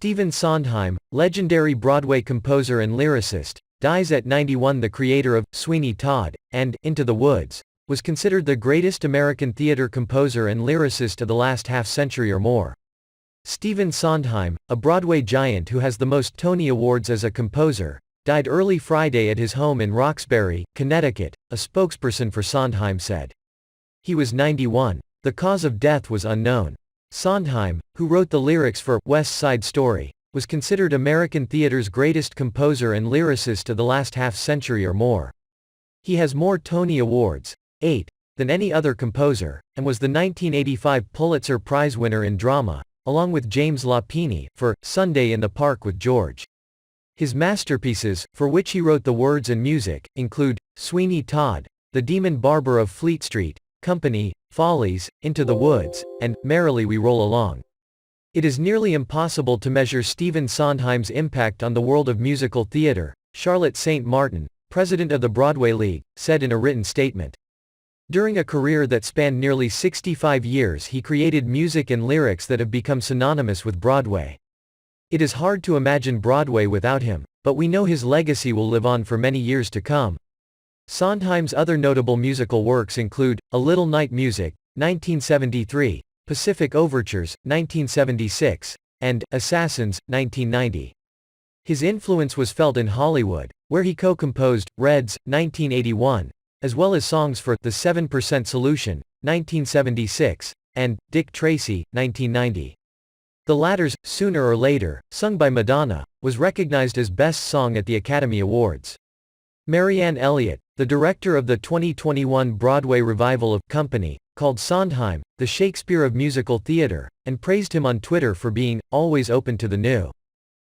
Stephen Sondheim, legendary Broadway composer and lyricist, dies at 91. The creator of Sweeney Todd and Into the Woods was considered the greatest American theater composer and lyricist of the last half-century or more. Stephen Sondheim, a Broadway giant who has the most Tony Awards as a composer, died early Friday at his home in Roxbury, Connecticut, a spokesperson for Sondheim said. He was 91. The cause of death was unknown. Sondheim, who wrote the lyrics for West Side Story, was considered American theater's greatest composer and lyricist of the last half-century or more. He has more Tony Awards, 8, than any other composer, and was the 1985 Pulitzer Prize winner in drama, along with James Lapine, for Sunday in the Park with George. His masterpieces, for which he wrote the words and music, include Sweeney Todd, The Demon Barber of Fleet Street, Company, Follies, Into the Woods, and Merrily We Roll Along. It is nearly impossible to measure Stephen Sondheim's impact on the world of musical theater, Charlotte St. Martin, president of the Broadway League, said in a written statement. During a career that spanned nearly 65 years, he created music and lyrics that have become synonymous with Broadway. It is hard to imagine Broadway without him, but we know his legacy will live on for many years to come. Sondheim's other notable musical works include A Little Night Music, 1973, Pacific Overtures, 1976, and Assassins, 1990. His influence was felt in Hollywood, where he co-composed Reds, 1981, as well as songs for The 7% Solution, 1976, and Dick Tracy, 1990. The latter's Sooner or Later, sung by Madonna, was recognized as Best Song at the Academy Awards. Marianne Elliott, the director of the 2021 Broadway revival of Company, called Sondheim the Shakespeare of musical theater, and praised him on Twitter for being always open to the new.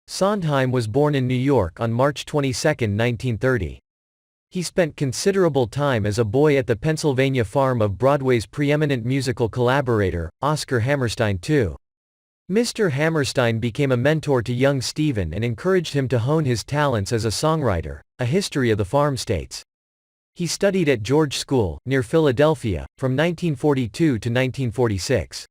Sondheim was born in New York on March 22, 1930. He spent considerable time as a boy at the Pennsylvania farm of Broadway's preeminent musical collaborator, Oscar Hammerstein II. Mr. Hammerstein became a mentor to young Stephen and encouraged him to hone his talents as a songwriter. A History of the Farm States. He studied at George School, near Philadelphia, from 1942 to 1946.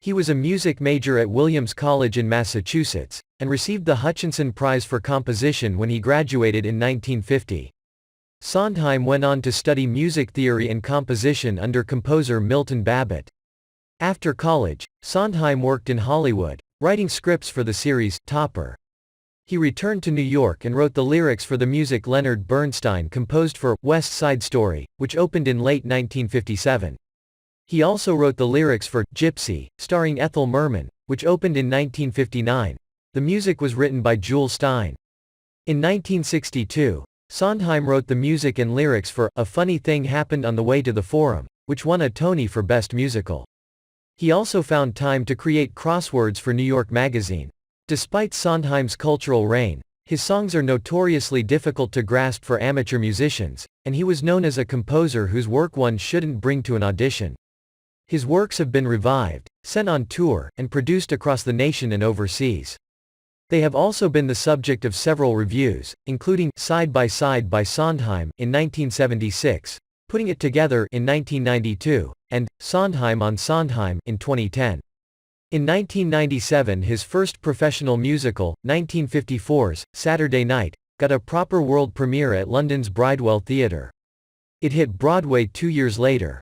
He was a music major at Williams College in Massachusetts, and received the Hutchinson Prize for Composition when he graduated in 1950. Sondheim went on to study music theory and composition under composer Milton Babbitt. After college, Sondheim worked in Hollywood, writing scripts for the series Topper. He returned to New York and wrote the lyrics for the music Leonard Bernstein composed for West Side Story, which opened in late 1957. He also wrote the lyrics for Gypsy, starring Ethel Merman, which opened in 1959. The music was written by Jule Stein. In 1962, Sondheim wrote the music and lyrics for A Funny Thing Happened on the Way to the Forum, which won a Tony for Best Musical. He also found time to create crosswords for New York Magazine. Despite Sondheim's cultural reign, his songs are notoriously difficult to grasp for amateur musicians, and he was known as a composer whose work one shouldn't bring to an audition. His works have been revived, sent on tour, and produced across the nation and overseas. They have also been the subject of several reviews, including Side by Side by Sondheim in 1976, Putting It Together in 1992, and Sondheim on Sondheim in 2010. In 1997, his first professional musical, 1954's Saturday Night, got a proper world premiere at London's Bridewell Theatre. It hit Broadway 2 years later.